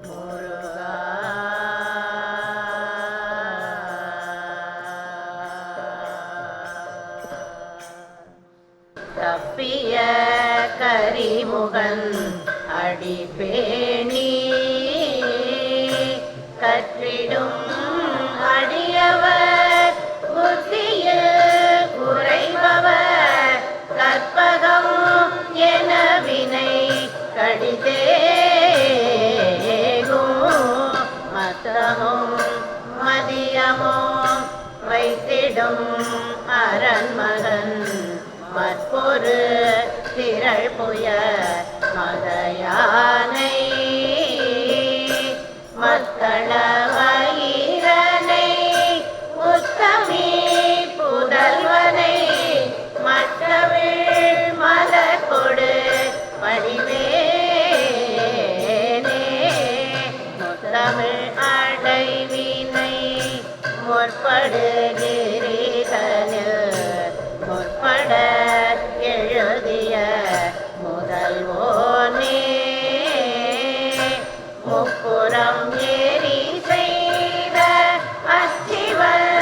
முருகா தப்பிய கரிமுகன் அடிபேணி கற்றிடும் அடியவர் புத்தியில் குறைபவர் கற்பகம் என வினை கடிதேகும் மத்தமும் மதியமும் வைத்திடும் அரண்மகன் மற்பொரு திரள் புய மதயானை மத்தளவயிரனை உத்தமி புதல்வனை மற்றவிழ் மலர் கொடு படிவேனே முத்தமிழ் அடைவினை முற்படுகிறீதனில் முற்பட எழுதிய முதல்வோனே முப்புறம் ஏறி செய்த அச்சிவன்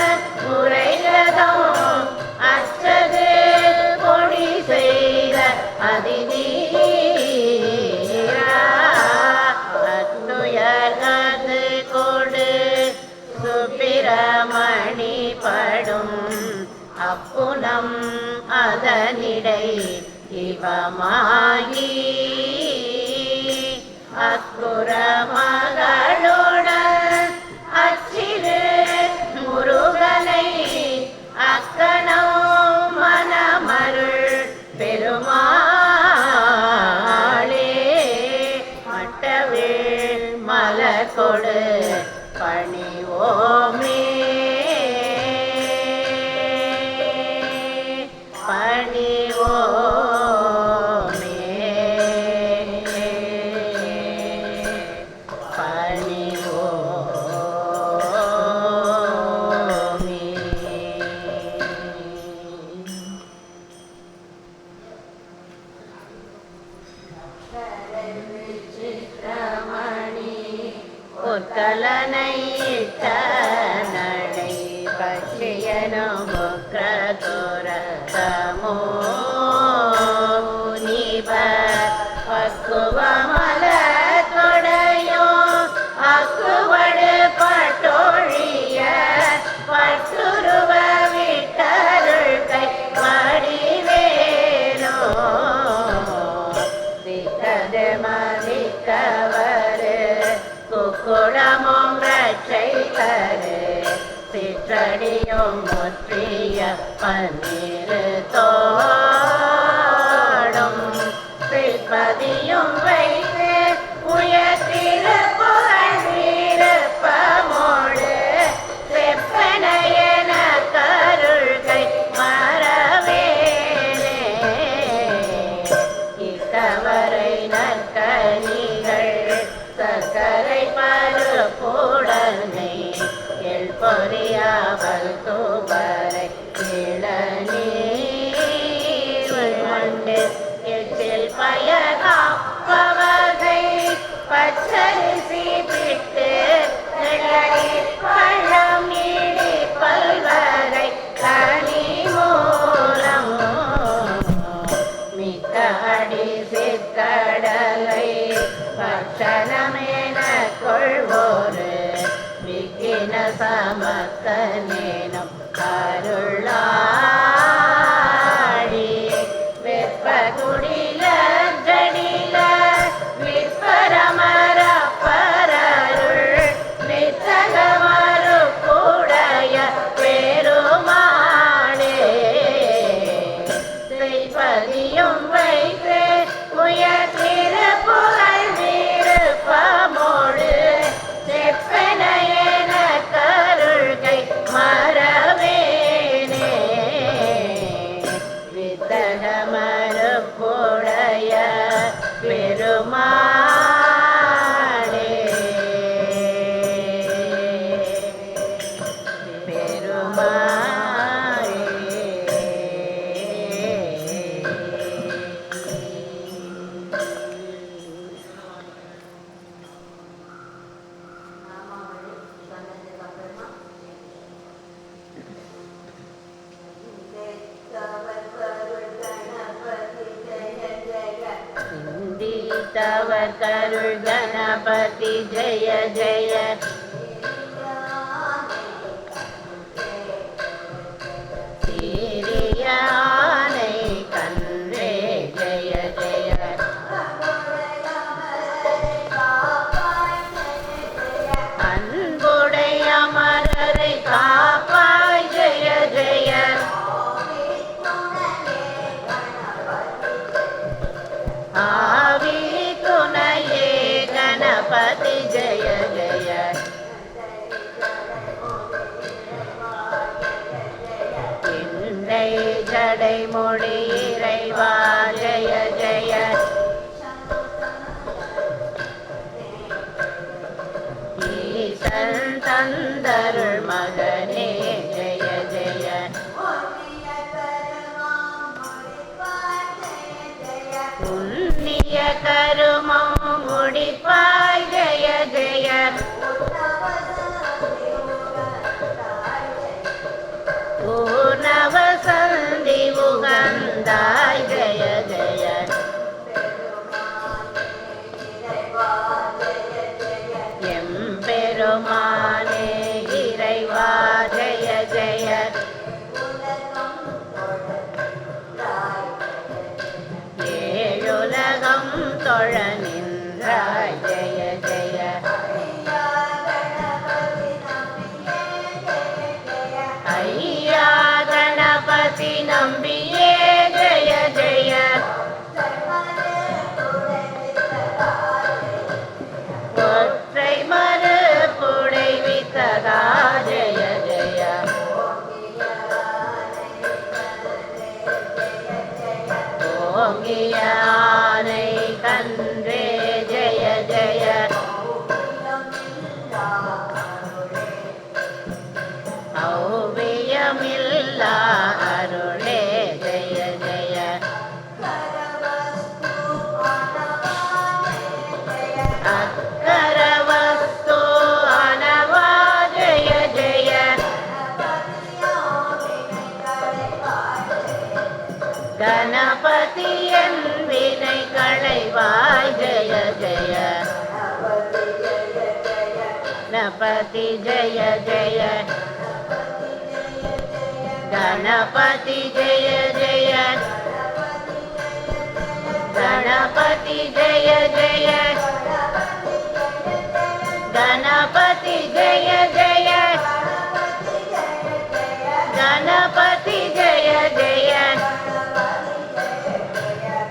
முறைகதம் அச்சது பொடி செய்த அதிதீரா அத்துயர்கது கொடு சுப்பிரமணி படும் அப்புனம் அதனிடை இவமாகி அக்குற மகளுடன் அச்சிறு முருகனை அக்கணோ மனமருள் பெருமாளே மட்டவிழ் மலர் கொடு பணிவோமே கலனையிட்ட நடை பட்சியனும் முக்ரதுரதமோ நீப பக்குவமல தொடையோ அக்குவடு பட்டொழிய பட்டுருவ விட்டருள் கை மடிவேனோ திக்கது மதிக்கவரு குக்குளமும் ரட்சை தரு சிற்றடியும் முற்றிய பன்னீரு தோடும் சிற்பதியும் வைத்து உயர்த்திரு புகழ் வீரப்பமோடு செப்பனையன கருள்கை மறவேனே இக்கவரை நற்கனிகள் சக்கரை பருப்புடனை எள் பொறியாவல் தூபரை இளநீர் மண்டு எச்சில் பயர் காப்பவகை பச்சரிசி பிட்டு நிழலில் பழம் நீடி பல்வரை தனி மூலம் மிக்க அடி சிற்கடலை பட்சணமேன கொள்வோரு விக்கின சமத்தனேனும் அருளாடி வெப்ப குடில ஜடில விற்பரமர பரருள் வித்தகமரு கூடைய பெருமாளே செய்பதியும் வைத்து உயர்த்திரு புகழ் வீரப்பமோடு செப்பனையன கருள்கை மற கருள் கணபதி ஜெய ஜெய. சீரிய ஆனை கன்றே ஜெய ஜெய. அன்புடைய அமரரை காப்பாய் ஜெய ஜெய. ஆவி துணையே கணபதி ஜெய ஜெய. இண்டை ஜடை மொழி இறைவா ஜெய ஜெய. ஈசன் தந்தருள் மகனே ஜெய ஜெய. புண்ணிய கருமம் முடிப்பாய் ஜெய ஜெய. பூர்ணவ சந்தி உகந்தாய் ஜெய ஜெய. எம்பெருமானே இறைவா ஜெய ஜெய. ஏழுலகம் தொழ நின்றாய் ஜெய ஜெய. ஐயா கணபதி நம்பியே ஜெய ஜெய. ஒற்றை மறுப்புடை வித்தகா ஜெய ஜெய. ஓங்கிய ஆனை கன்றே ஜெய ஜெய. ஔவியமில்லா அருளே ஜெய ஜெய. அக்கரவஸ்து அனவா ஜெய ஜெய. கணபதி என் வினை களைவாய் ஜெய ஜெய. கணபதி ஜெய ஜெய. கணபதி ஜெய ஜெய. கணபதி ஜெய ஜெய. கணபதி ஜெய ஜெய. கணபதி ஜெய ஜெய.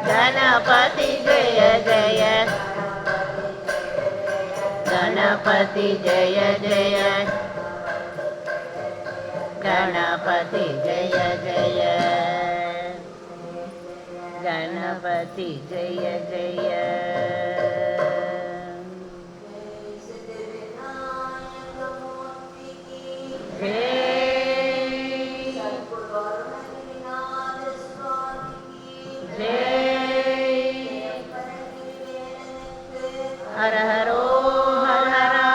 गणपति जय जय. गणपति जय जय. गणपति जय जय. गणपति जय जय. हर हरो हर हरा.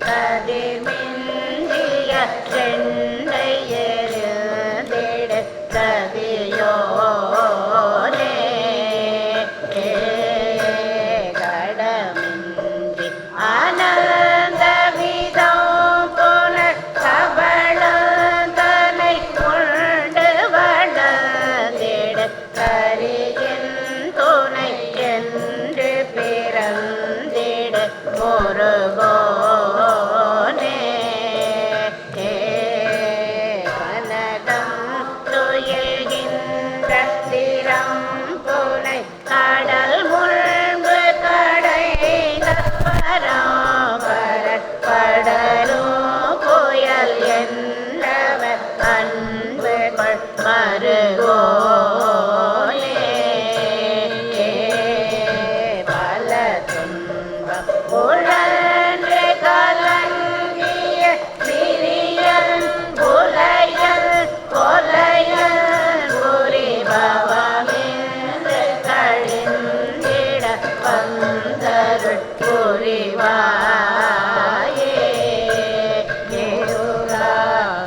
கதிர்மின்றிய செண்டை எறிந்திட கதியோனே கடமின்றி ஆனந்த விதம் புனர் கபளந்தனை கொண்டு வளர்ந்திட கரியின் துணை என்று பிறந்திட முருகோனே கனகம் துயில்கின்ற திறம் புனை கடல் முன்பு கடைந்த பராபர படரும் புயல் என்றவர் அன்பு கொள் மருகோனே பல துன்பம் உழன்று கலங்கிய சிறியன் புலையல் கொலையல் புரிபவமென்று கழிந்திட வந்தருள் புரிவாயே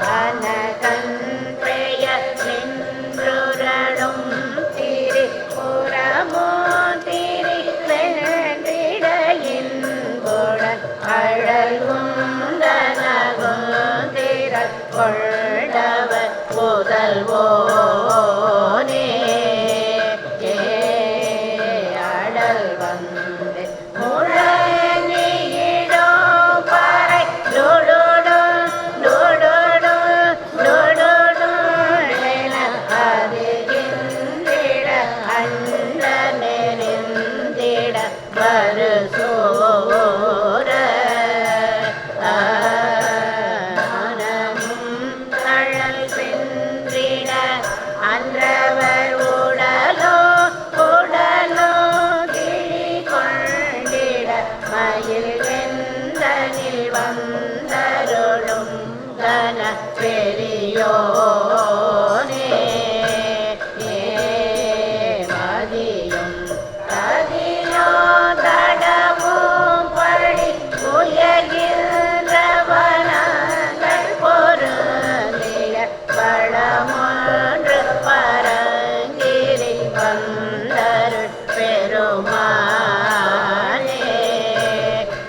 கனகன் பெயர் நின்றுரடும் திரிபுரமோ திரி வென்றிட இன்புடன் அழல் உந்தனகும் திரள் கொண்டவர் முதல்வோனே அடல் வந்து முழங்கிடோ பறை லுடுடு லுடுடு லுடுடு என அதுகின்றிட அண்ட நெறிந்திட வருசோர மனமும் தழல் சென்றிட அன்றவர் உடலோ உடலோ கிழி கொண்டிட மயில் வெந்தனில் வந்தருளும் கன பெரியோனே மதியும் கதியோ தடவும் பழி உயர்கின்றவனங்கள் பொருந்திட பழமொன்று பரங்கிரி வந்தருள் பெருமானே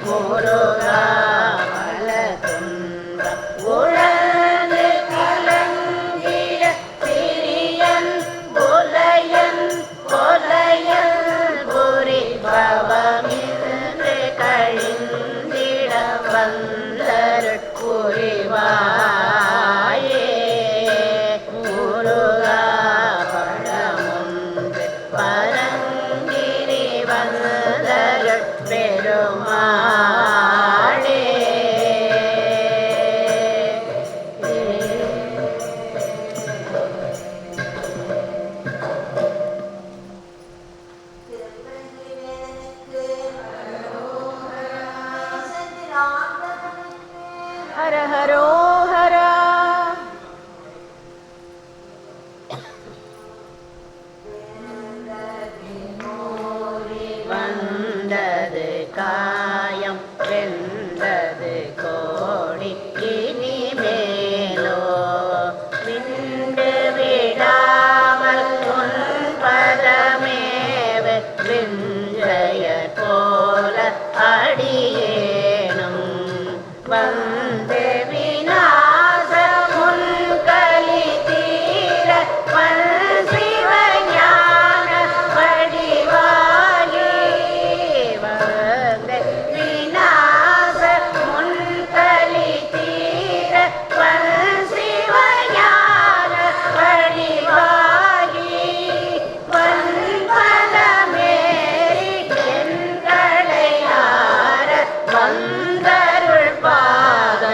முருகா பல துன்பம் உழந்து கலங்கிய சிறியன் புலையன் கொலையல் புரிபவமின்று கழிந்திட வந்தருள் புரிவாயே முருகா பழமொன்று பரங்கிரி வந்தருள் பெருமாளே ஹர ஹரோ ஹரா வந்தது காயம் வெந்தது கோடி இனிமேலோ விண்டு விடாமல் உன் பதமேவ விஞ்சயர் போல அடியேனும் வந்து விநாச முன் கலி தீர பல் சிவஞான வடிவாகி வந்து விநாச முன் கலி தீர பல் சிவஞான வடிவாகி வன்பதமேறி என் களையார வந்தருள் பாத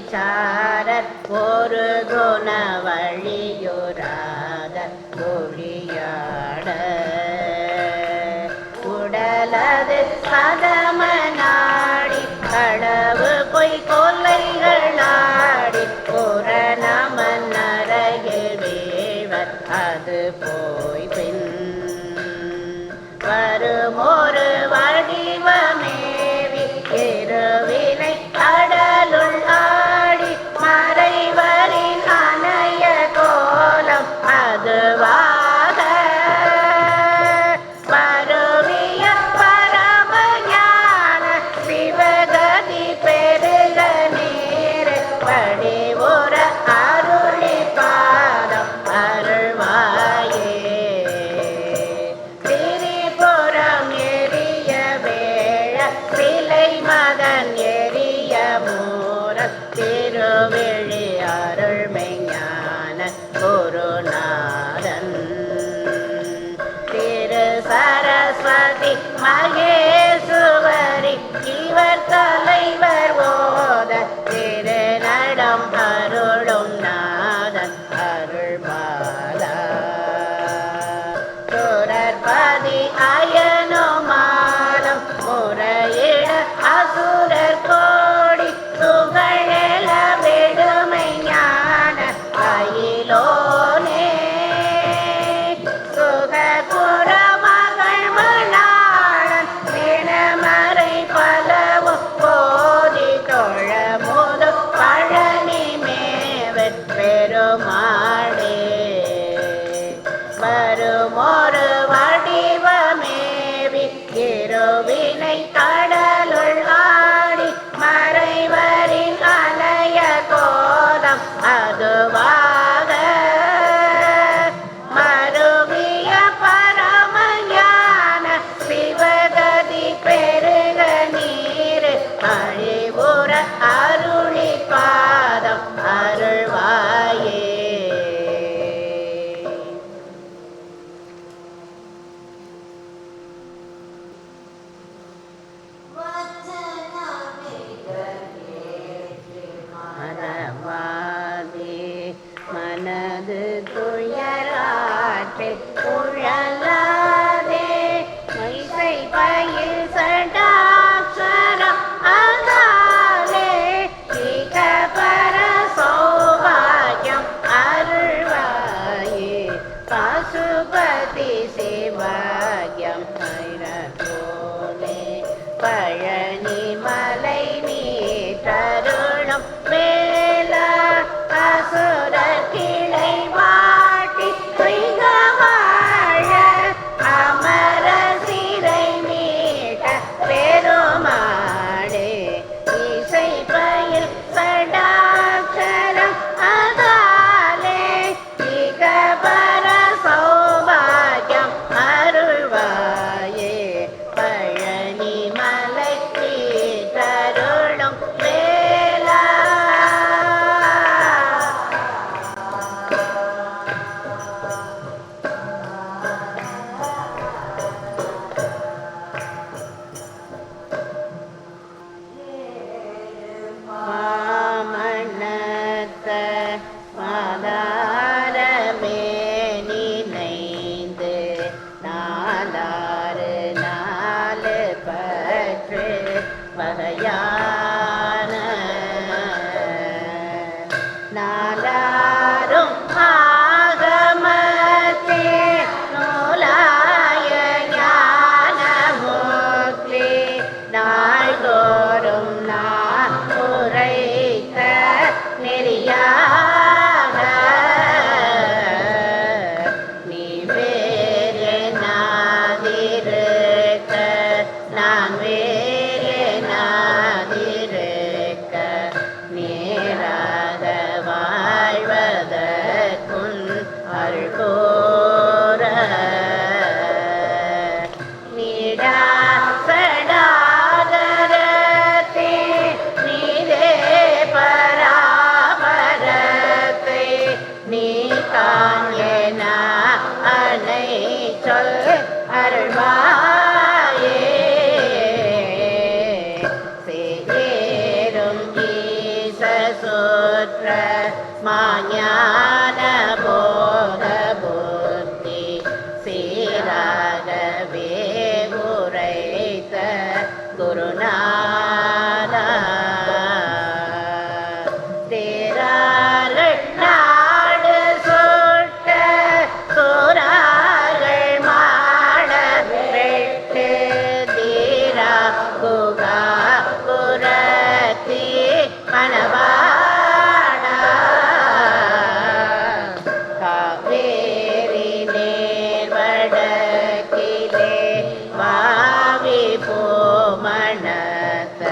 சாரர் ஒரு குண வழியுறாத ஒழியாட உடலது சதம நாடி களவு பொய் கொல்லைகளாடி புறநமன் நரகில் வீழ்வர் அது போய் பின் வருமொரு வடிவமேவி இருவினை கடலுள் ஆடி மறைவரின் அணைய கோலம் அதுவாக வருவிய பரமஞான சிவகதி பெருக நீர் படிவுற அருளி பாதம் அருள்வாயே திரிபுரம் எரிய வேழ சிலை மகன் எரிய மூர திருவிழி அருள்மெஞான குருநாதன் திரு சரஸ்வதி மகேசுவரி இவர் தலைவர் ஓத திரு நடம் அருளும் நாதன் அருள்பாலா சுரர்பதி அயனுமானம் முறையிட அசுரர் கோடி சுகழல விடுமை ஞான அயிலோனே சுகபுர மகள் மணாளன் தினமறை பலவும் போதி தொழ முது பழனி மேவற் பெருமாளே வருமொரு வடிவமேவி இருவினை கடலுள் ஆடி மறைவரின் அலைய கோலம் அதுவாக மருவிய பரமஞான சிவகதி பெருக நீர் அழிவுற அருளி பாதம் அருள்வாயே மனவாதி மனது துயராற்றில் குழலாதே மைசை பயில் சடாட்சரம் அதாலே இகபர சௌபாகியம் அருள்வாயே பசுபதி சிவாகியம் ஐரகோலே பழனி மலை மீட்டருளும் வேலா அசுர கிளை வாட்டி வாழ அமர சிறை மீட்ட பெருமாளே இசை பயில் சடாட்சரம் அதாலே இகபர சௌபாகியம் அருள்வாயே பழனி மலை மீட்டருளும் வேலா மாமனத்த மாதாரமே நினைந்து நாலாறு நாலு பற்று வகையான நாலாரும் ஆகமத்தே நூலாய ஞானமூர்த்தி நாள்தோறும் நான் உரைத்த நெறியாக நீ வேறு நாதிருக்க நான் வேறு நாதிருக்க நேராக வாழ்வதற்குன் அருள் கோர நீடா சடாதரத்தே நீரே பராபரத்தை நீ காண்யன அனை சொல் அருள்வாயே சேரும் ஈச ஞான போத புத்தி சீராகவே உரைத்த குருநாதா தேரார்கள் நாடு சுட்ட சூரார்கள் மாட வெட்டு தீரா குகா புரத்தி மணவாடா காவேரி நேர்வடக்கிலே வாவி போமணத்த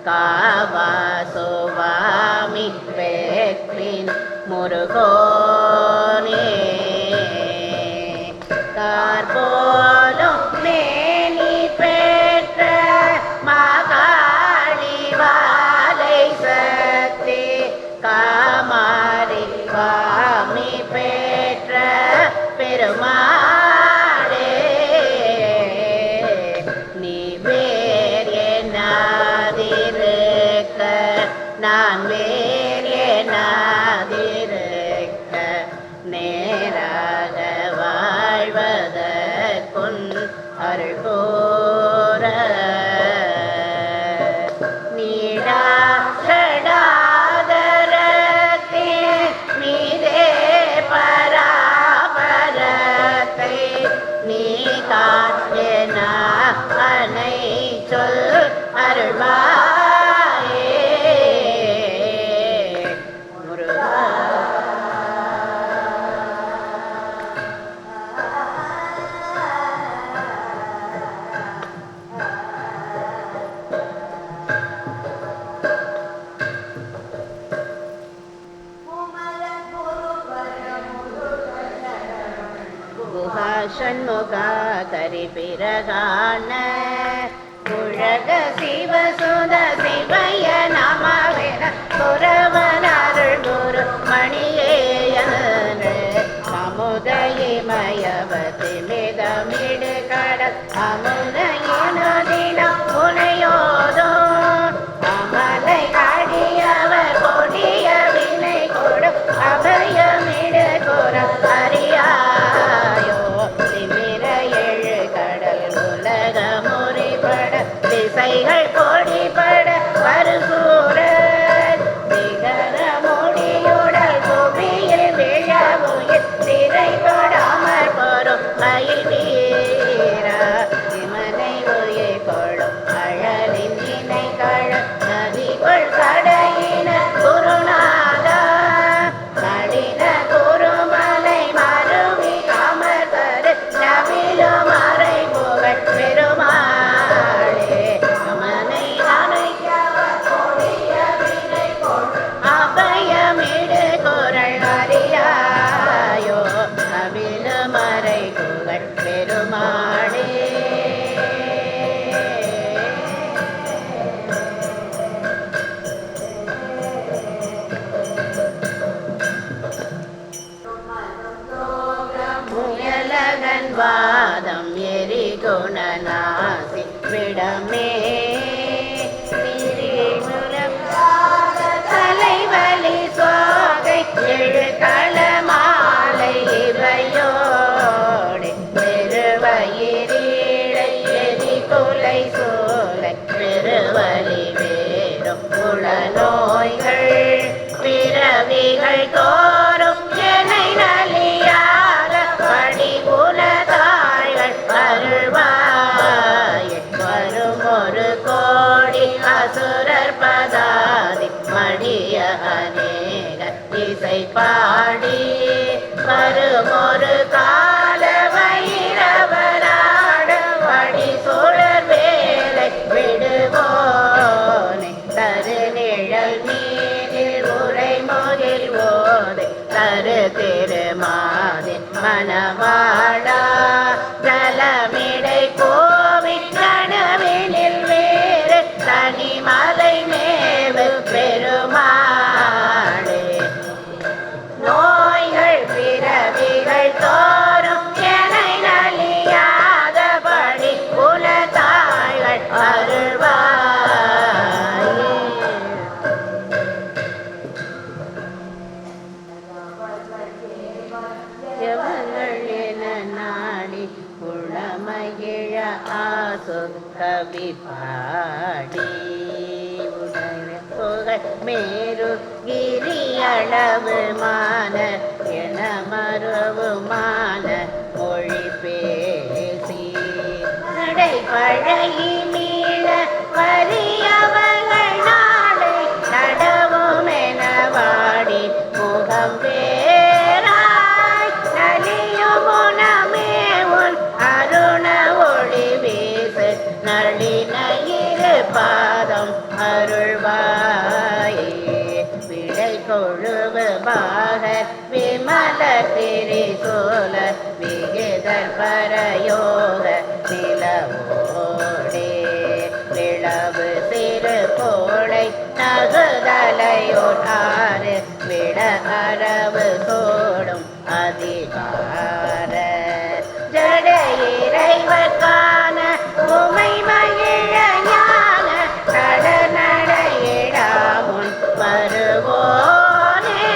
காவா சுவாமி பெற்றின் முருகோனே கார்போலும் மேனி பெற்ற மாகாளி வாலை சக்தி காமாரி சுவாமி பெற்ற பெருமாளே நீ வேர் என்னாதிருக்க நான் வேர் என்னாதிருக்க நேராக வாழ்வதற்குன் அருள் கூற நீடா ஷடாதரத்தே மீதே பராபரத்தை நீ காட்டின அனை சொல் அருள்வாயே முருகா ஷண்முக கரிபிரகான உலக சிவ சுத சிவய நமவேன குரவனருள் குரு மணியேயன அமுதயமயவதி மிதமிடு கடல் அமுதயின முனையோதோ அமலை அடியவர் கொடிய வினை கொடு அபயமிடு குர அறியாயோ திமிர எழு கடல் உலக முறிபட திசைகள் கொடிபட வருசூர சிகர முடியுடல் புவியில் விழவுயில் திரை தொடாமற் பொறும் மயில் வீரா சிமனை உயை கொள்ளும் அழலின் இணை கழ நதிகள் கடையின குருநாதா நடின குருமலை மருவி அமர்கரு நவிலும் மறை புகழ் பெருமாளே அமனை அணைக்கவ கொடிய வினை கொள் அபயமிடு குரல் அறியாயோ நவிலும் மறை புகழ் பெருமாளே முயலகன் வாதம் எரி குணநாசி விடமே தலைவலி சோகை எழு களமாலை இவையோடு பெருவயிரீழை எரி குலை சோலை பெருவலி வேறும் புல நோய்கள் பிறவிகள் தோறும் என்னை நலியாத படிபுல தாழ்கள் அருள்வாய் வரும் ஒரு கோடி அசுரர் பதாதி மடிய அநேக இசை பாடி வரும் ஒரு கால வைரவராட வடி சுழர் வேலை விடுவோனை தரு நிழல் மீதில் உரை முகில் ஓதை தரு திருமாதின் மணவாளா ஜலமிடை கோவி கனவினில் வேறு தனிமலை மேவு பெருமாளே நோய்கள் பிறவிகள் தோறும் என்னை நலியாதபடி குலத்தாள்கள் அருள்வாயே ஆசும் கவி பாடி புகழ் மேரு கிரியளவு மான என மறுவுமான மொழி பேசி நடை பழகி மீள வரியவர்கள் நாளை நடவும் என வாடி முகம் வேறாய் நலியும் உணமே உன் அருண ஒளி வீசு நளின இரு பாதம் அருள்வாயே விடை கொழுவு பாக விமல திரிசூல விகிதர் பரயோக நிலவோடே விளவு சிறு கோளை நகுதலையோர் ஆறு விட அரவு சோடும் அதிகார ஜட இறைவர்கான உமை மகிழ ஞான நட நடையிடாமுன் வருவோனே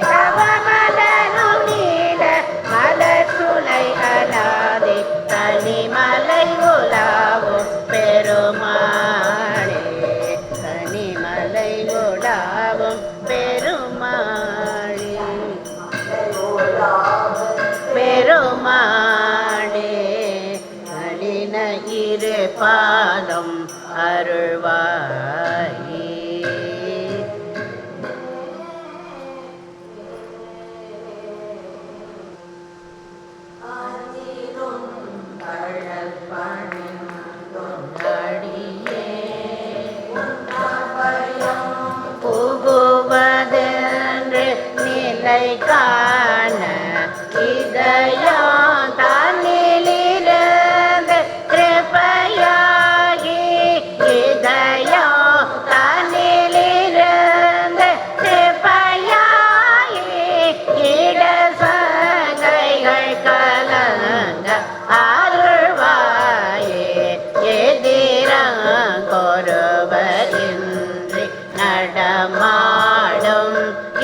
தவமலரும் நீல மலர் சுலை அலாதி தனிமலை உலாவும் பெருமாளே தனிமலை உலாவும் பெருமாளே பெருமாளே நளின இரு பாதம் அருள்வாயே புகுவதென்று நிலை காண இதயம் தன்னிலிருந்து கிருபையாகி இதயம் தன்னிலிருந்து கிருபையாகி இடசங்கைகள் கலங்க அருள்வாயே எதிரங்கொருவரின்றி நடமாடும்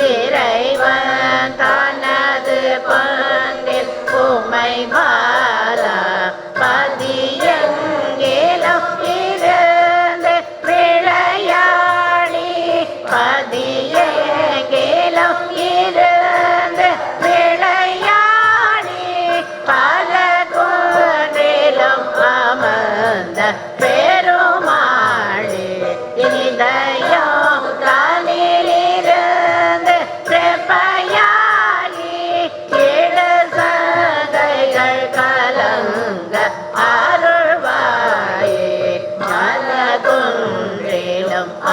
இறைவன் தனது பந்தில் உமை பாலா பதியங்கேலம் இருந்து விளையாடி பதியங்கேலம் இருந்து விளையாடி பல குன்றிலும் அமர்ந்த பெருமாளே இதயம் தனிலிருந்து கிருபையாகி இடசங்கைகள் கலங்க அருள்வாயே மலகுன்றிலும்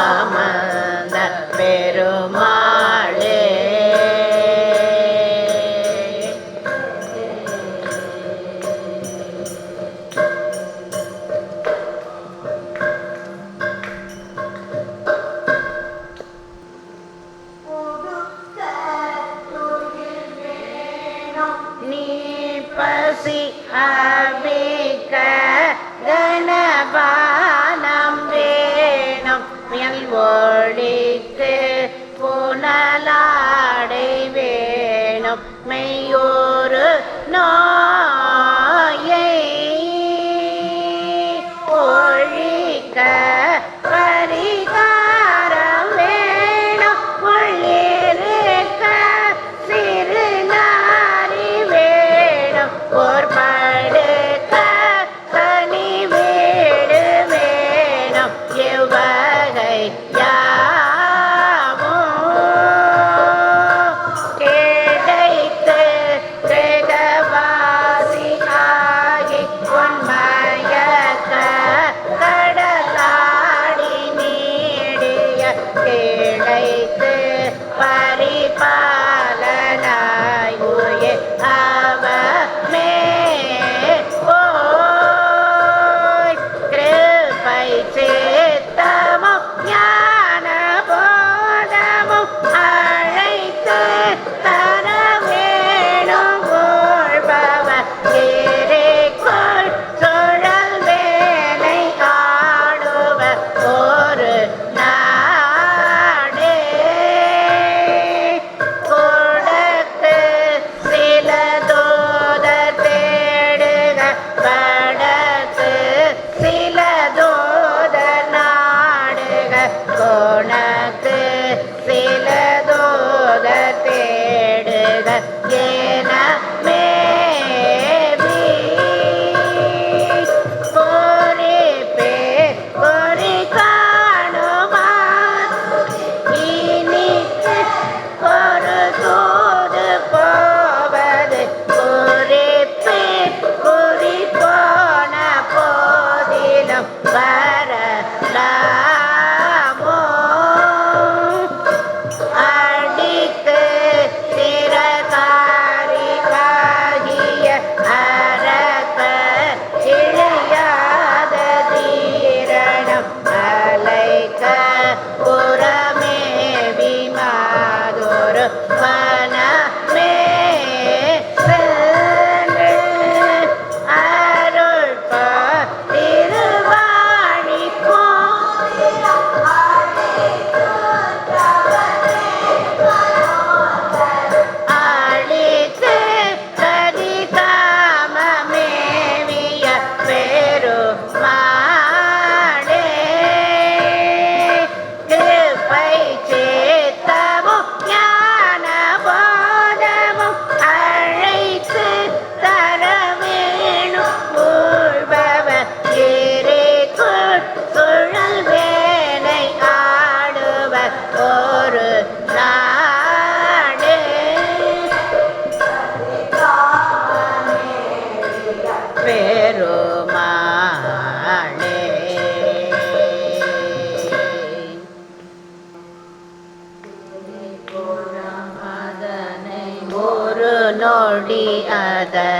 அமர்ந்த பெருமாளே நீ பசி அபிக்க கணபானம் வேணும் மியல் ஒளிக்கு புனலாடை வேணும் மெய்யோரு நோயை ஒழிக்க பரிகாரம் வேணும் உள்ளிருக்க சிறு நாரி வேணும் ஓர் படுக்க தனி வீடு வேணும் இவ்வகை யாவும்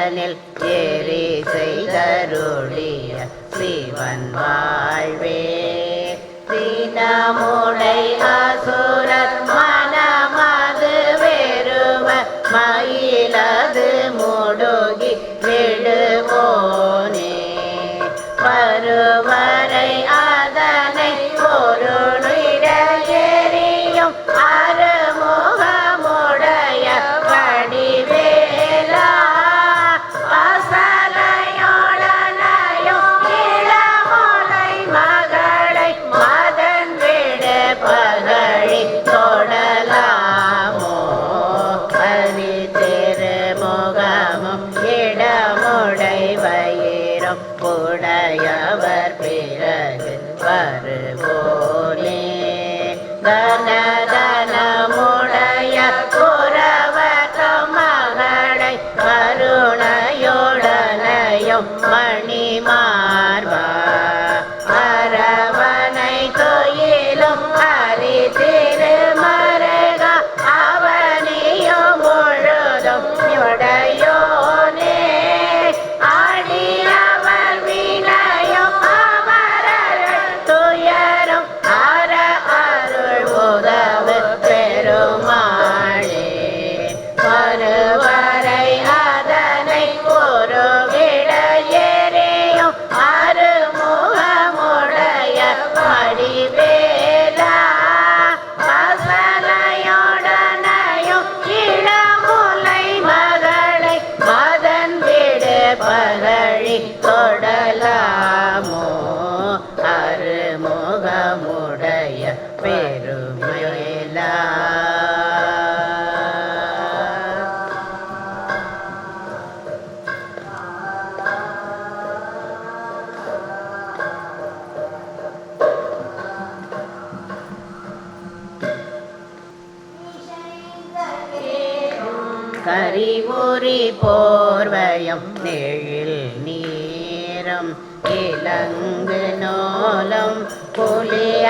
தனில் ஏறி செய்தருளிய சிவன் வாழ்வே தினமுடை அசுரர் மனமது வெறுவ மயிலது முடுகி விடுவோனே பருவரை அதனை பொருளிட எரியும் அருமுகமுடைய வடிவேலா அசலையோடனையும் இளமுலை மகளை மதன் விடு பகழி தொடலாமோ பரி திருமுகமும் இடமுடை வயிறும் உடையவர் பிறகு வருவோனே தனதனமுடைய புறவகம் மகளை கருணையோடனையும் மணிமார்பா அரவணை தொயிலும் ஹரி திருமருக அவனியும் முழுதும் உடையோனே ஆடியவர் வினையும் அமரர்கள் துயரும் அற அருள் உதவு பெருமாளே பருவரை அதனை பொருவிட எரியும் அருமுகமுடைய வடிவேலா அசலையோடனையும் இளமுலை மகளை மதன் விடு பகழி தொடலாமோ அருமுகமுடைய பெருமேலா கரிபுரி போர்வயம் நெழில் நீரம் இலங்கு நோலம் புலியதளாடையும்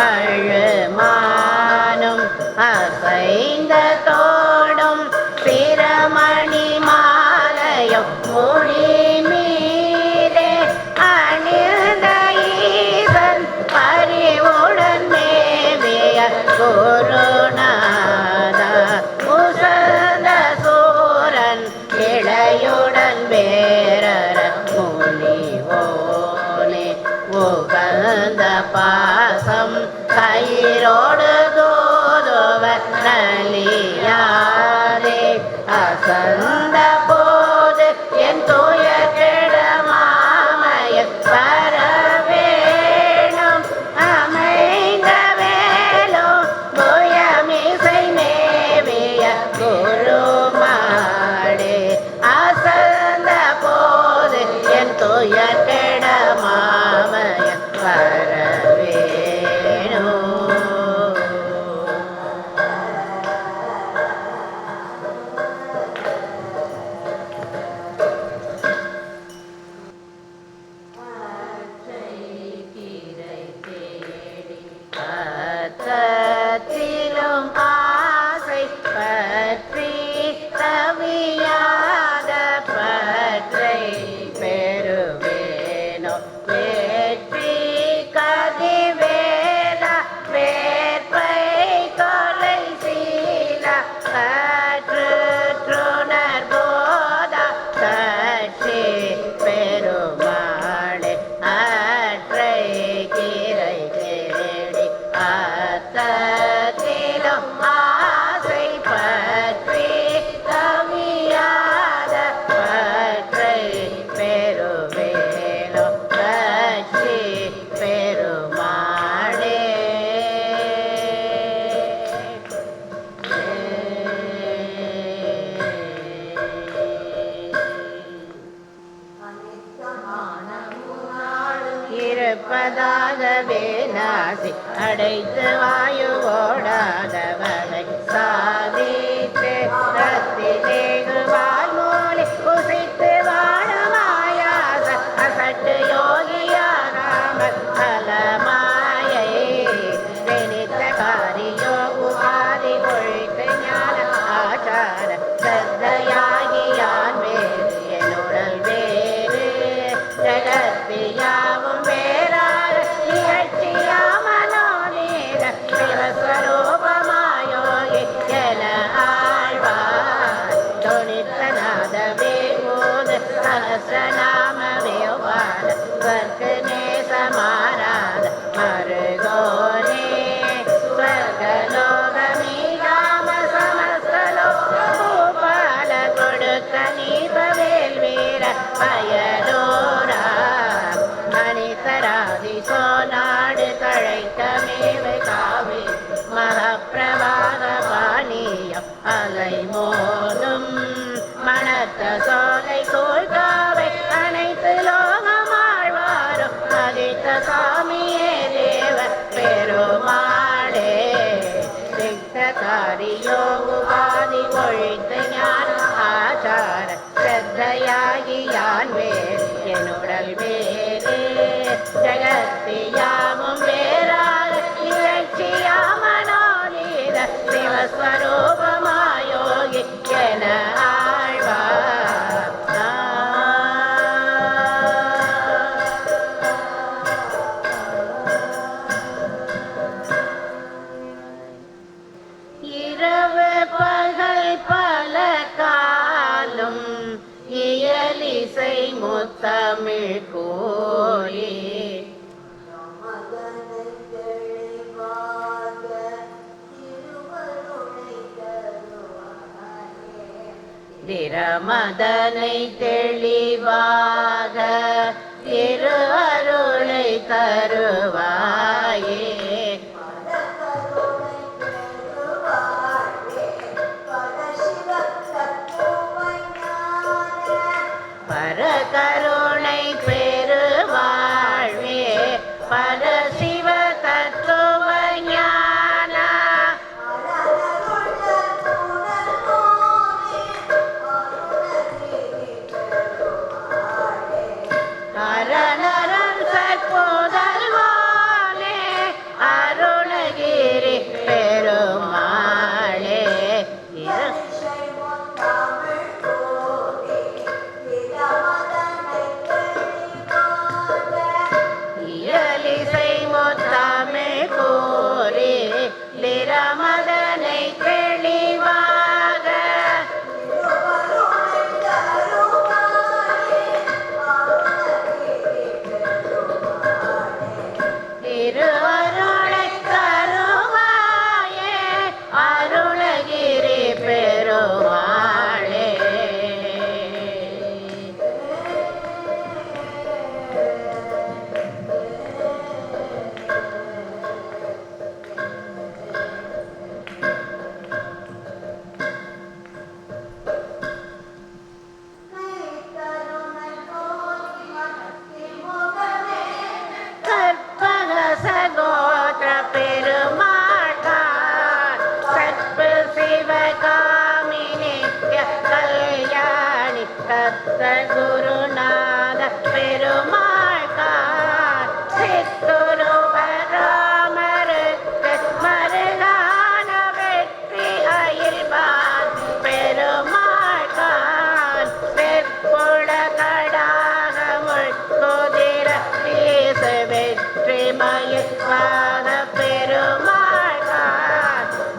அழுமானும் அசைந்த தோடும் பிரமணி மாலையும் மொழி மீதே அணிந்த ஈசன் பரிவுடன் மேவிய குருநாத உசந்த சூரன் இளையுடன் வேரர முனிவோனே உகந்த பாசம் கயிரோடு தூதுவர் நலியாதே அசந்த போது என் துயர் கெட மாமய வரவேணும் அமைந்த வேலும் புயமிசை மேவிய குருமாடே அசந்த போது என் துயர் கெட மாமய வரவேணும் அத்தத்திலும் ஆசை பற்றி தவியாத பற்றை பெறுவேனோ வெற்றி கதிவேலா வேற்பை கொலை சீலா கற்றுணர் போதா கட்சி பெருமாளே அற்றை கீரை தேடி அத்தத்திலும் ஆசை பற்றி கவியாத பற்றை பெறுவேலோ கட்சி பெருமாளே இருப்பதாகவே நாசி அடைத்து வாயுவோடாதவனை சாதித்து ரத்திலேகு வாய்மூலி குசித்து வாழமாயாச அசட்டு யோகியாராமல் அலமாயை நினைத்த காரியோ உபாதி பொழித்து ஞான ஆச்சார சத்தையா நாதவே ஓது சகசிரநாமவே வாழ ஸ்வர்கனே சமாராத மருகோனே ஸ்வர்கலோகமீகாம சமஸ்தலோக பூபால கொடுக்க நீபவேல் வீர பயலோரா மணிசராதி சோநாடு தழைக்கமேவை காவே மகப்பிரவாக பாணியம் அலை மோதும் மணத்த சோலை கோல்காவை அனைத்து லோகமாழ்வாரும் அதித்த சாமியே தேவ பெருமாளே சித்தகாரியோகுபாதி பொழித்து ஞான ஆச்சார ஸ்ரத்தையாகி யான் வேல் என்னுடல் வேலே ஜகத்தியாமும் வேறாக இலட்சியாமனோலீத சிவஸ்வரூபமாயோகி என ஆழ்வார் இரவு பகல் பல காலும் இயலிசை முத்தமிழ் கோரி திரமதனை தெளிவாக திரு அருளை தருவாயே பரகருணை பெருவாழ்வே பரசிவ தத்துவ ஞான கரணரன் சற்போதல்வானே அருணகிரி பெருமாளே இயலிசை முத்தமிழ் கோரி திரமதனை தெளிவாக திருவருளை தருவாயே அருணகிரி பெருமாளே கற்பக சகோதர பெருமாள் சத்பு சிவகாமி நித்ய கல்யாணி கத்த குருநாத பெருமாள் சித்துருவ ராமருக்கு மருகான வெற்றி அயில்பான் பெருமாள் வெற்புட கடாக முட்குதிர வீசு வெற்றி மயில்வாத பெருமாள்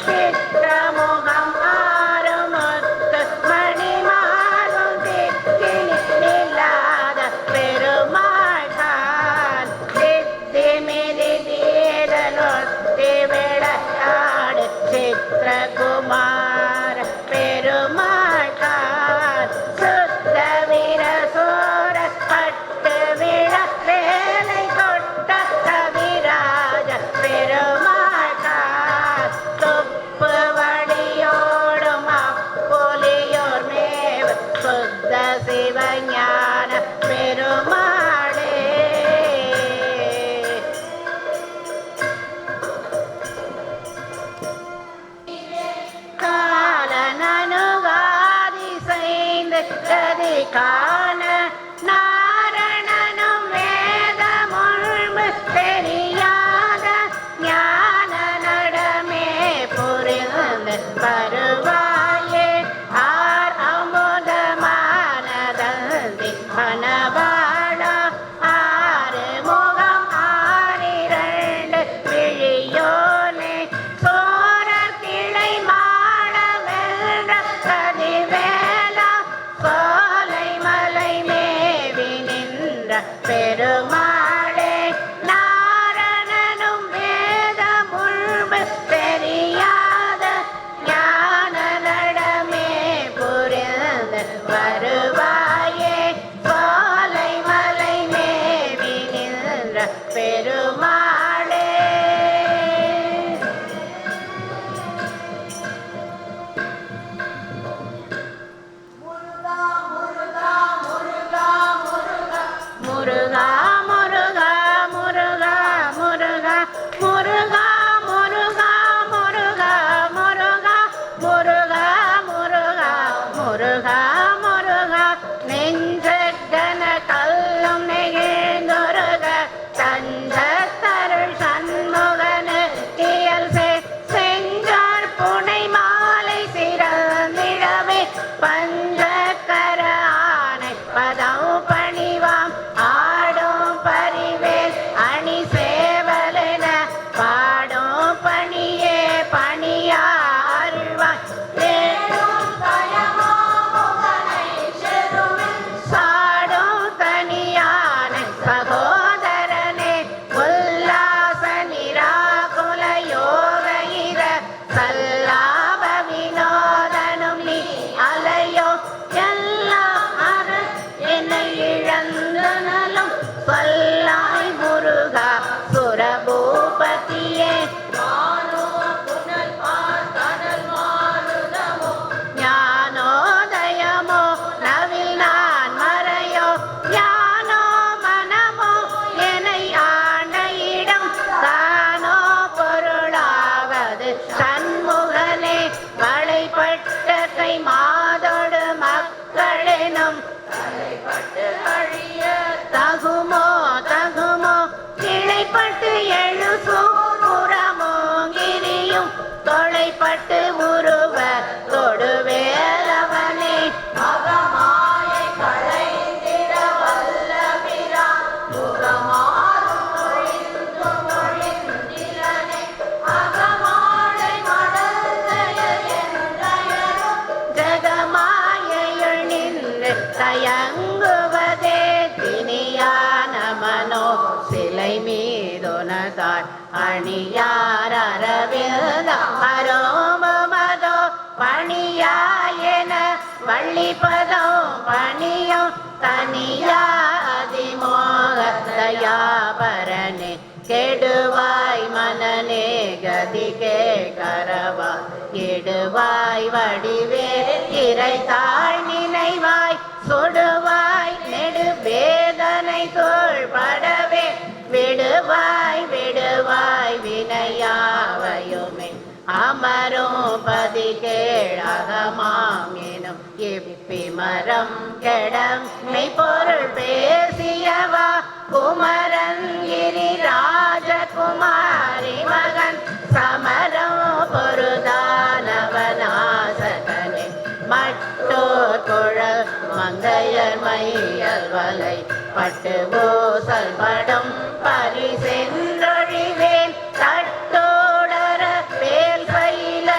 சித்திரமுகம் ஆறுமுத்து மணிமாறும் திக்கினி நில்லாத பெருமாள் சித்தி மிதி தீரலொத்தி விளையாடு சித்திரகுமார பெருமாள் சுத்த வீரசூர பட்டு விழ வேலை கொட்ட கவிராஜ பெருமாள் துப்பு வழியோடும் அப்புலியோர் மேவு சுத்த சிவஞான பெருமாளே காலனனுகாதி செய்து கதி காண நாரணனும் வேத முன்பு தெரியாத ஞான நடமே புரிந்து வருவாயே ஆர் அமுதமானதந்தி மனவாழ ஆறு முகம் ஆறிரண்டு விழியோனே சோர கிளை மாட வென்ற கதிவேலா பெருமாளே நாரணனும் வேத முழுமை தெரியாத ஞான நடமே புரிந்து வருவாயே சோலை மலை மேவி நின்ற பெருமாளே. முருகா முருகா முருகா முருகா முருகா முருகா முருகா முருகா முருகா முருகா முருகா முருகா நெஞ்சகன கல்லும் நெகிழ்ந்தொருக தஞ்சத்தருள் சண்முகனு இயல் செஞ்சார் புனை மாலை சிறந்திடவே பஞ்சக்கர ஆனை பதம் பணிவாம் ஆடும் பரிவேல் அணி சேவலென பாடும் பணியே பணியாருவாய் சாடும் தனியானை சகோதரனே உல்லாச நிராகுல யோக இர சல்லாப வினோதனும் நீ அலையோ எல்லாம் அற என்னை இழந்தனலும் சொல்லாய் முருகா சுரபூபதியே ஞானோதயமோ நவில் நான் மறையோ ஞானோ மனமோ என்னை ஆண்ட இடம் தானோ பொருளாவது சண்முகனே வளைப்பட்ட கை மாதோடு மக்களெனும் தகுமோ தகுமோ கிளைப்பட்டு எழு சூரமோ கிரியும் தொலைப்பட்டு உருவ தொடுவேலவனே மகமாயை களைந்திட வல்லபிரா முகமாறும் மொழிந்து மொழிந்திலனே அகமாலை மடந்தைய என்றயரும் ஜகமாயையுள் நின்று தயங்குவதே தினியான மனோ சிலை மீதுனதாய் அணியார் அரவிந்த அரோமமதோ பணியாயென வள்ளிப்பதோ பணியோ தனியா அதிமோகதயாபரனே கெடுவாய் மனநே கதிகே கரவா கெடுவாய் வடிவே இறைத்தாள் நினைவாய் சுடுவாய் நெடு வேதனை தோள் படவே விடுவாய் விடுவாய் வினையாவையுமே அமரும் பதி கேழகமாம் எனும் இப்பிமரம் கெடம் மெய்ப்பொருள் பேசியவா குமரன் கிரி ராஜகுமாரி மகன் சமரம் பொருதானவனாசகனே மட்டோர் குழல் மங்கையர் மையல் வலை பட்டு ஓசல் படம் பரிசென்றொழிவேன் தட்டோடர பேல் பயில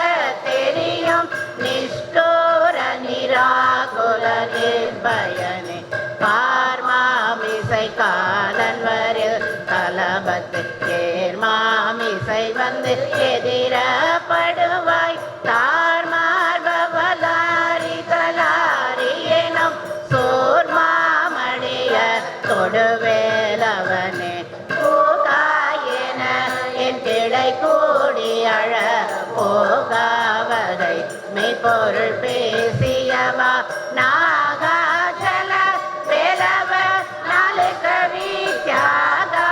தெரியும் நிஷ்டோர நிராகுல நிர்பயனே பார்மாமிசை காலன் வரில் கலபத்து ஏர்மாமிசை வந்து எதிரப்படுவாய் தார்மார்பவலாரி தலாரி எனும் சோர்மாமணிய தொடுவேலவனே பூகாயென என் கிளை கூடி அழ போகாவதை மெய்ப்பொருள் பேசியவா நாகாச்சல வேலவ நாலு கவி தியாகா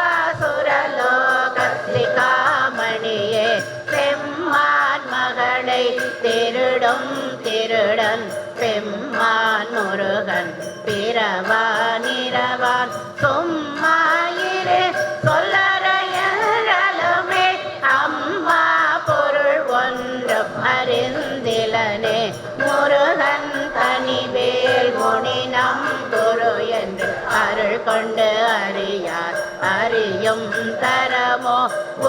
சுரலோகத்ரிகாமணியே செம்மான் மகளை திருடும் திருடன் பெம்மான் முருகன் பிறவானிரவான் சும்மாயிரு சொல்லறையலுமே அம்மா பொருள் ஒன்றும் அறிந்திலனே முருகன் தனிவேல் முனி நம் குரு என்று அருள் கொண்டு அறியார் அறியும் தரமோ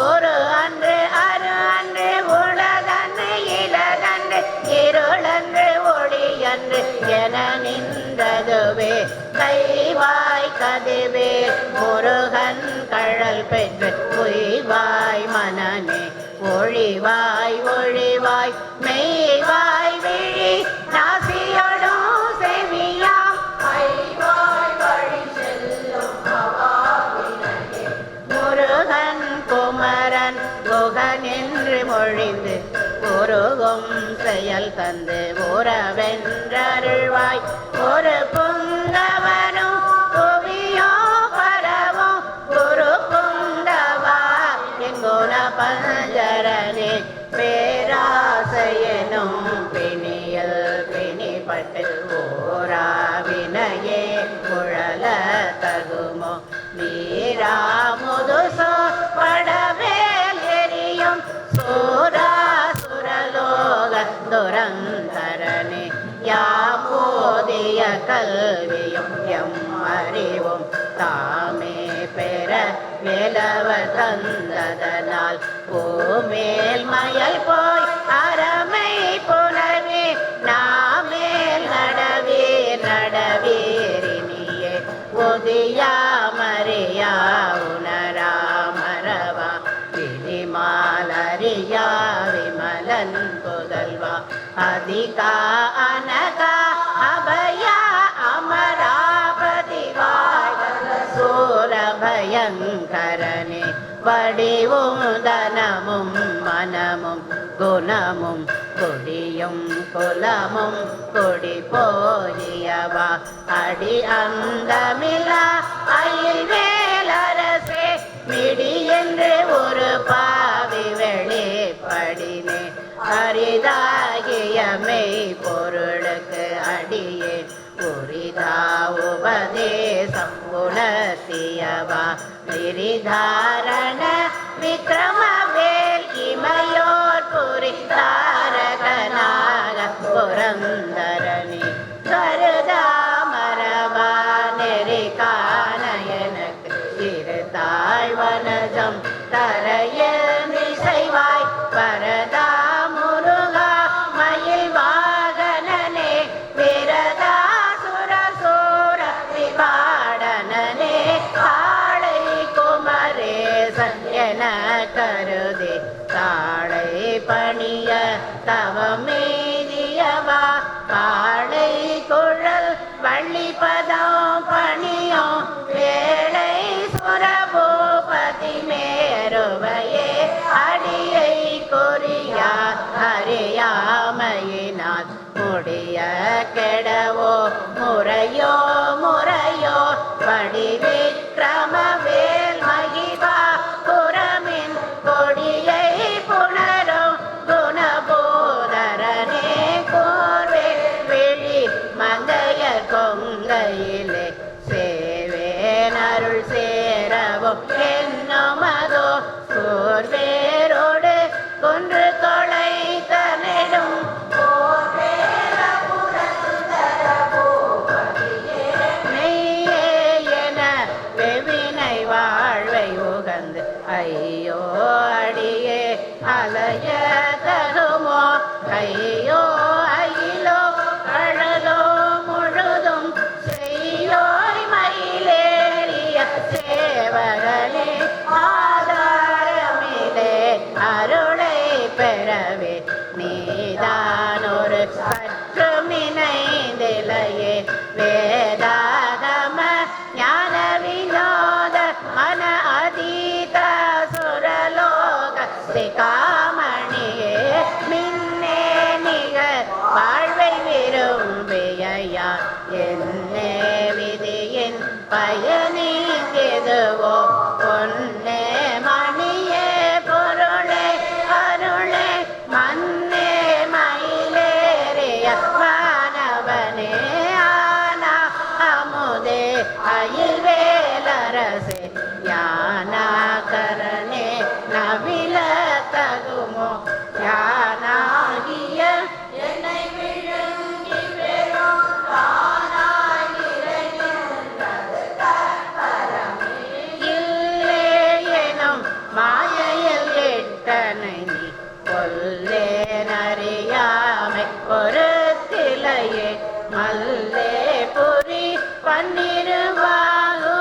ஒரு அன்று அரு அன்று உலகன்று இலகன்று இருளன்று ஒளியன்று என நின்றதுவே கைவாய் கதிவே முருகன் கழல் பெற்று உய்வாய் மனநே ஒழிவாய் ஒழிவாய் மெய்வாய் விழி நாசியோடும் செவியாம் ஐவாய் வழி செல்லும் முருகன் குமரன் குகன் என்று மொழிந்து உருகும் செயல் தந்து உறவென்றருள்வாய் ஒரு புங்கவனும் புவியோ பரவும் குரு புங்கவா எங்குண பஞ்சரனே பேராசையனும் பிணியல் பிணிப்பட்டு ஓராவினையே குழல தகுமோ நீரா முதுசோ படவேல் எரியும் சூரா சுரலோக துரந்தரனே யாமோதிய கல்வியும் எம் அறிவும் தாமே பெற வேலவர் தந்ததனால் பூமேல் மயல் போய் அறமை புனவே நாமேல் நடவீர் நடவீரினியே ஒதியா மறியா உணரா மரவா விதிமாலரியா விமலன் புதல்வா அதிகா அனகா அபயா அமராபதிவாய் சூரபயங்கரனே வடிவும் தனமும் மனமும் குணமும் கொடியும் குலமும் கொடி போயவா அடி அந்தமிலா அயில் வேலரசே மிடி என்று ஒரு பாவி வெளிப்படினே அரிதாகிய மெய் பொருளுக்கு அடியே உரிதா உபதேசம் உணர்த்தியவா விரிதாரண விக்ரமவேல் இமையோர் புரிதாரகனாக புரந்தரணி கருதா மரபா நெறி காண எனக்கு இரு தாழ்வனஜம் தரையில் இசைவாய் பரதா முருகா மயில் வாகனனே விரதா சுரசூர விபாடனே காளை குமரேசன் என கருதி தாளை பணிய தவமேதியவா காளை குழல் வள்ளிபதம் பணியும் வேளை சுரபூபதி மேருவையே அடியை குறியா அறியாமையினால் முடிய கெடவோ முறையோ முறையோ வடிவிக்ரமவேல் மகிபா புறமின் கொடியை புணரும் குணபோதரனே கோர்வே விழி மங்கைய கொங்கையிலே சேவேன் அருள் சேரவும் என்னுமதோ சோர்வேரோடு கொன்று தொலைத்த நெடும் மெய்யே என வெவினை வாழ்வை உகந்து ஐயோ அடியே அலைய தருமோ ஐயோ அயிலோ அழலோ முழுதும் செய்யோய் மயிலேறிய சேவகனே ஆதாரமிலே அருளை பெறவே நீதான் ஒரு சற்றும் நினைந்திலையே வேதாகம ஞான வினோத மன அதீத சுரலோக சிகாமணியே மின்னே நிகர் வாழ்வை விரும்பியா என்னே விதியின் பயனீங்கெதுவோ பொன்னே மணியே பொருளே அருளே மன்னே மயிலேறிய மாணவனே ஆனா அமுதே அயில் வேலரசே ஞானாகரனே நவில தகுமோ ஞானாகிய என்னை விழுங்கி பெறும் இல்லே எனும் மாயையில் எட்டனை நீ கொல்லே நறியாமை பொறுத்திலையே மல்லே புரி பன்னிருவாகு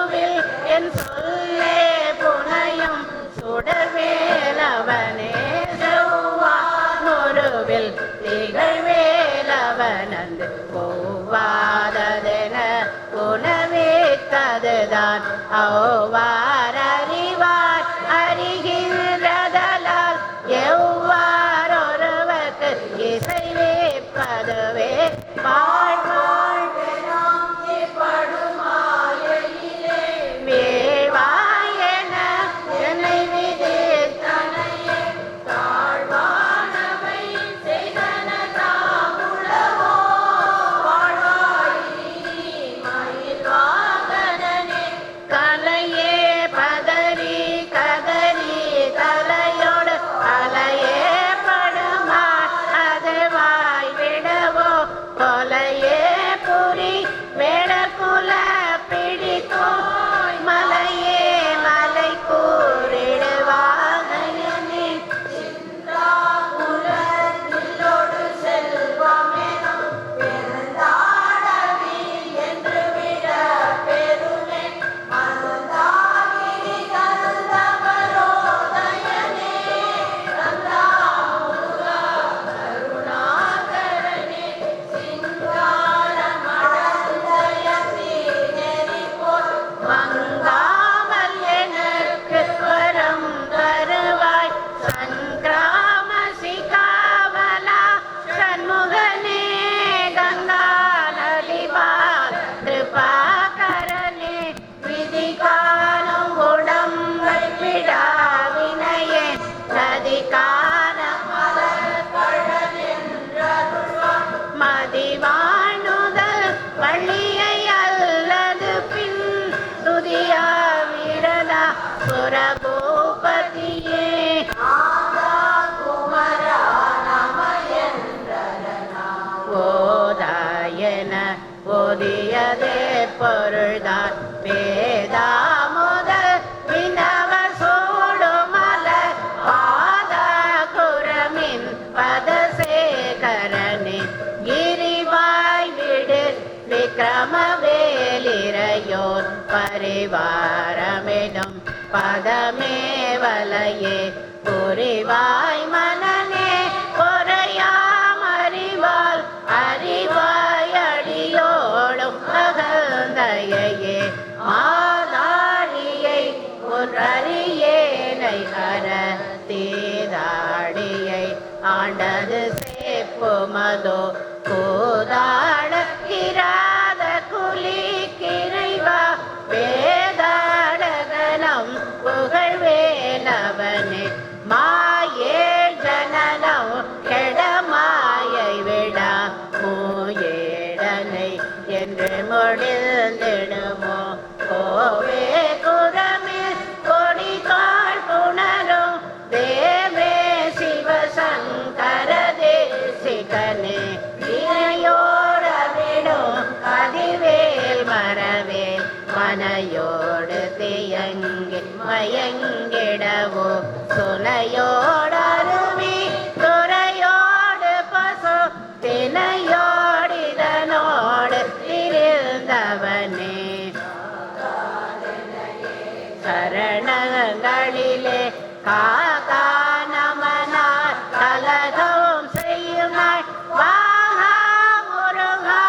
அறிவார் அவ்வார் அறிவார் அறிகின்றதலால் எவ்வாறு ஒருவர்க்கு இசைவேற்பதுவே வாழ்வாழ் வேள்வாயென என்னை விதித்தனையே தாழ்வானவை செய்தன தாமுளவோ வாழ்வாயினி மயில்வாகனனே கலையே பதறி கதறி தலையோடு அலையே படுமா அது வாய் விடவோ கொலையே புரி வேடக்குல பிடித்தோ மலையே மலை கூறிடுவாகனே சிந்தாமுலோடு செல்வமெனும் பெருந்தாடவி என்று விட பெருமே மருந்தாகிரி கந்தவரோதயனே கந்தாமுகா கருணாகரனே சிங்காரமடந்தயத்தீநெறி போல் மங்காமல் எனக்கு வரம் தருவாய் சங்கிராமசிகாவலா சண்முகனே கங்கா நதிபால் கிருபாகரனே விதி காணும் உடம்பை விடாவினையே நதி காண மதிவாணுதல் வள்ளியை அல்லது பின் துதியா விரதா சுரபூபதியே ஓதாயன ஓதியதே பொருள்தான் வேதா முதல் வினவர் சூடுமல பாதா குரமின் பதசேகரனே கிரிவாய் விடு விக்ரமவேலிரையோர் பரிவாரமெனும் பதமேவலையே புரிவாய் மனநே பொறையாமறிவாள் அறிவாய் அடியோடும் அகந்தையே மாதாடியை ஒன்றறியேனை அற தீதாடியை ஆண்டது சேப்புமதோ கூதாட கிராத குலி கிரைவா வேதாடகனம் புகழ்வேலவனே மாயே ஜனனம் கெடமாயை விடா மூயேடனை என்று முடிந்திடுமோ கோவே குரமில் கொடிகால் புணரும் தேவே சிவசங்கர தேசிகனே இணையோடவிடும் கதிவேல் மரவேல் மனையோடு தியங்கி மயங்கிடவோ சுனையோடருவி துறையோடு பசு தினையோடிதனோடு இருந்தவனே சரணங்களிலே காகா நமனார் கலகம் செய்யுமாய் வாகா முருகா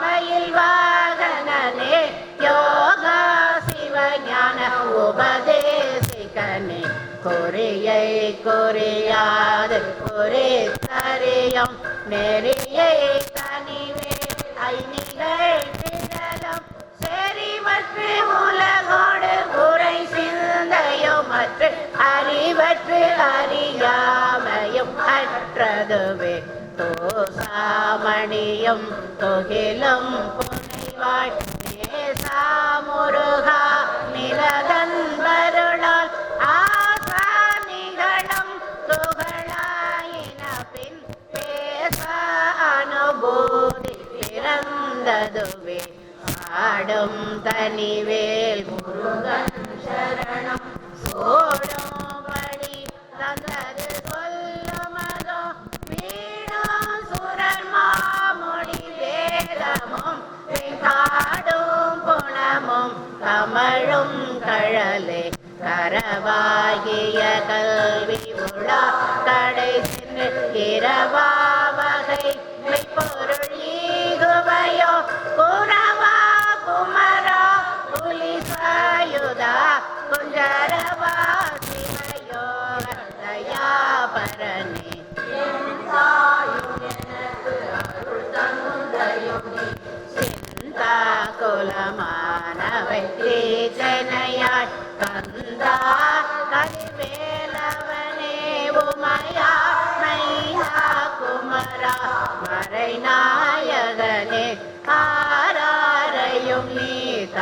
மயில் வாகனனே யோகா சிவஞான உபதேசிகனே குறியை குறியாது குறித்தறியும் நெறியை தனிவே ஐநிலை திரளும் செறிவற்று உலகோடு உரை சிந்தையும் மற்ற அறிவற்று அறியாமையும் அற்றதுவே தோசாமணியும் தொகிலும் புனைவாய் நேசா முருகா நிலதன் வருளால் ஆசா நிகழும் துகளாயின பின் பேச அனுபூதி பிறந்ததுவே ஆடும் தனிவேல் முருகன் சரணம் சோடும்படி தந்தது சொல்லுமதோ வீடும் சுரன் மாமுடி வேதமும் காடும் புணமும் கமழும் கழலே கரவாகிய கல்வி உலா கடை சென்று இரவா வகை மெய்ப்பொருள் ஈகுவையோ குரவா குமரா புலிசாய்